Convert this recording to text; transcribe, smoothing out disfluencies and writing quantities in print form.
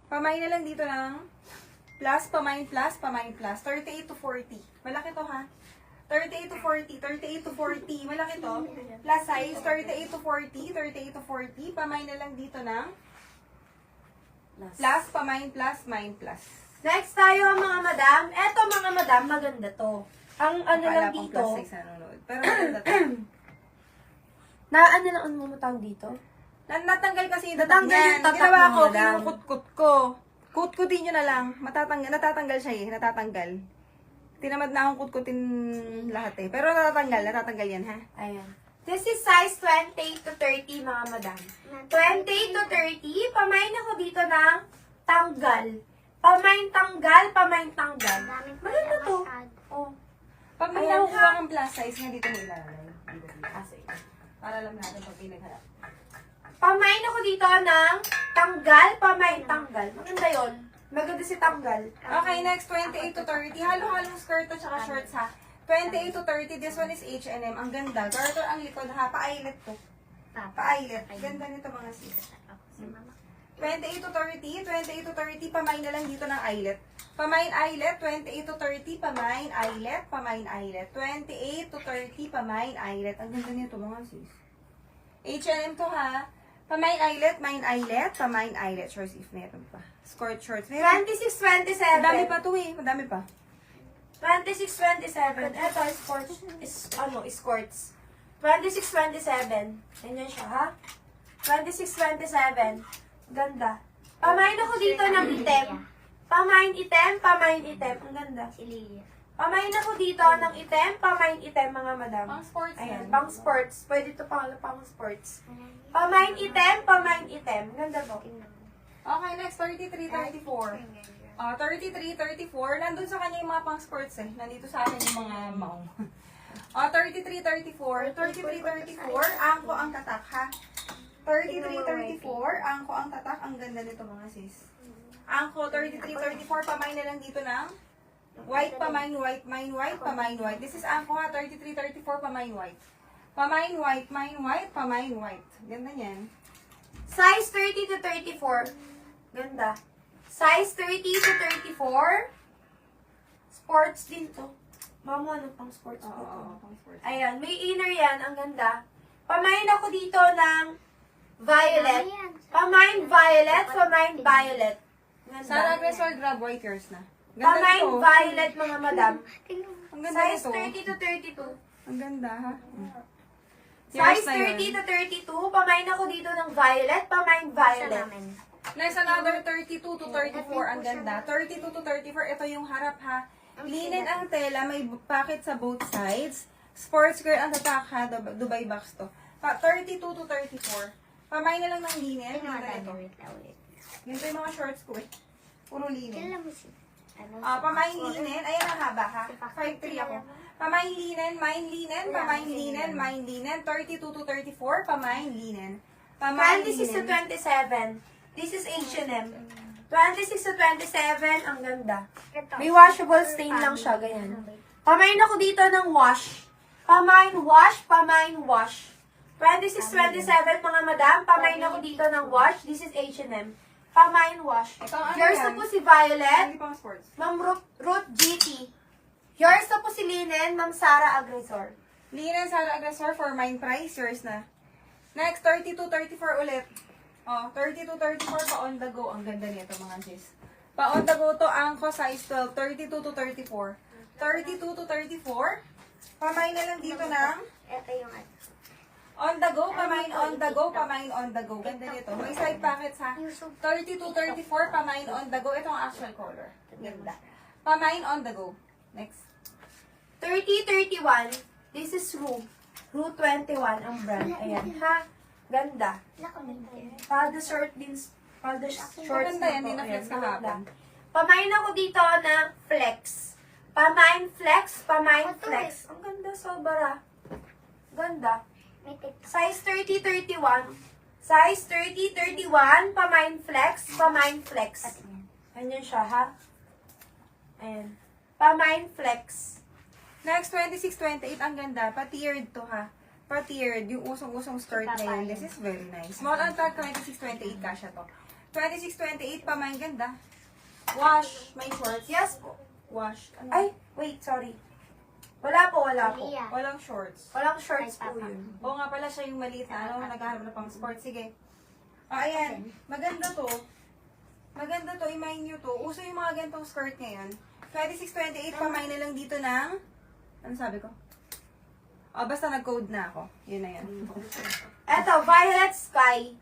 Pamain na lang dito ng plus, pamain plus, pamain plus. 38 to 40. Malaki to ha. 38 to 40, 38 to 40. Malaki to. Plus size, 38 to 40, 38 to 40. Pamain na lang dito ng plus, pamain plus, main plus. Next tayo mga madam. Eto mga madam, maganda to. Ang ano lang Akala pang dito, plus size na nanonood. Pero maganda to. na ano lang ang mamutang dito? Natanggal kasi yung Natanggal tatak yung niyan. tatak Ginawa mo, ko, madam. kinukut-kut ko. Kut-kutin nyo na lang. Natatanggal siya eh. Natatanggal. Tinamad na akong kut-kutin lahat eh. Pero natatanggal yan ha. Ayan. This is size 28 to 30 mga madam. 28 to 30, pamain ako dito ng tanggal. Pamain tanggal, pamain tanggal. Maganda to. Oh. Pag may Ayan, nakukuha kang plus size nga dito mo ilalagay. Kasi. Para alam natin pag pinagharap. Pamain ako dito ng tanggal, pamain tanggal. Maganda yun. Maganda si tanggal. Okay, next 28 to 30. Halo-halong skirt at saka shorts ha. 28 to 30, this one is H&M. Ang ganda. Garter ang likod ha. Pa-eyelet to. Pa-eyelet. Ganda nito mga sis. 28 to 30, 28 to 30, pamain na lang dito ng eyelet. Pamain eyelet, 28 to 30, pamain eyelet, pamain eyelet. 28 to 30, pamain eyelet. Ang ganda nito mga sis. H&M to ha. Pamain eyelet, main eyelet, pamain eyelet. Shorts if meron pa. Skirt shorts. Meron. 26, 27. Madami pa to eh. Madami pa. 26, 27. Eto, sports. Skirts. 26, 27. Ganyan siya, ha? 26, 27. Ganda. Pamain ako dito ng item. Pamain item, pamain item. Ang ganda. Pamain ako dito ng item, pamain item, mga madam. Pang sports Ayan, yan. pang sports. Pwede ito pang sports. Pamain item, pamain item. Ganda to. Okay, next 33, 34. 33, 34. Nandun sa kanya yung mga pang sports eh. Nandito sa akin yung mga maong. 33, 34. 33, 34. Angko ang tatak ha. 33, 34. Angko ang tatak. Ang ganda nito mga sis. Angko 33, 34. Pamain na lang dito ng white, pamain white, main white, pamain white. This is angko ha. 33, 34. Pamain white. Pamain white, main white, pamain white. Ganda niyan. Size 30 to 34. Ganda. Size 30 to 34. Sports din to. Mama, ano pang sports Oo, ba to? pang sports. Ayan, may inner yan. Ang ganda. Pamain ako dito ng violet. Pamain violet, pamain violet. Sara Ganda. Agresor, grab white yours na. Pamain nito. violet, mga madam. Ang ganda Size nito. 30 to 32. Ang ganda ha. Size Yours na yun. 30 to 32. Pamain ako dito ng violet, pamain violet. Next, another 32 to 34. Ang ganda. 32 to 34. Ito yung harap ha. Linen ang tela. May pocket sa both sides. Sports girl ang tatak ha. Dubai box to. 32 to 34. Pamain na lang ng linen. Ganda ito. Ganito yung mga shorts ko eh. Puro linen. Pamain linen. Ayan ang haba ha. 5'3 ako. Pamain linen, main linen, pamain linen, main linen. 32 to 34. Pamain linen. Pamain 26 to linen. 27. This is H&M. 26 to 27, ang ganda. May washable stain lang siya, ganyan. Pamain ako dito ng wash. Pamain wash, pamain wash. 26, 27, mga madam, pamain ako dito ng wash. This is H&M. Pamain wash. Ito, ano Yours yan? na po si Violet, Hindi pang sports. Ma'am Ruth GT. Yours na po si Linen, Ma'am Sara Agresor. Linen, Sara Agresor for mine price. Yours na. Next, 32 34 ulit. 32 34 pa on the go. Ang ganda nito mga sis. Pa on the go to, angko size 12. 32 to 34. 32 to 34. Pamain na lang dito ng Ito yung on the go, pamain on the go, pamain on the go. Ganda nito. May side pockets ha. 32 34, pamain on the go. Ito ang actual color. Ganda. Pamain on the go. Next. 30, 31. This is Rue. Rue 21 ang brand. Ayan, ha? Ganda. Palda short din. Palda shorts Maganda yan, na to. di na flex Ayan, kahapon. maganda. Pamain ako dito ng flex. Pamain flex, pamain flex. Ang ganda, sobra. Ganda. Size 30, 31. Size 30, 31. Pamain flex, pamain flex. Ganyan siya, ha? Ayan. Pamain flex. Next, 26, 28. Ang ganda. Pa-tiered to ha. Pa-tiered. Yung usong-usong skirt na yun. This is very nice. Small on top, 26, 28 kasha to. 26-28 pa, may ganda. Wash, may shorts. Yes po. Wash. Ano? Ay, wait, sorry. Wala po. Walang shorts. Walang shorts po yun. Oo nga pala siya yung maliit na, ano, naghahanap na pang sport. Sige. Ayan. Maganda to. Maganda to, imayin nyo to. Uso yung mga ganitong skirt ngayon. 26-28, pamain na lang dito ng, ano sabi ko? Basta nag-code na ako. Yun na yan. Eto, Violet Sky.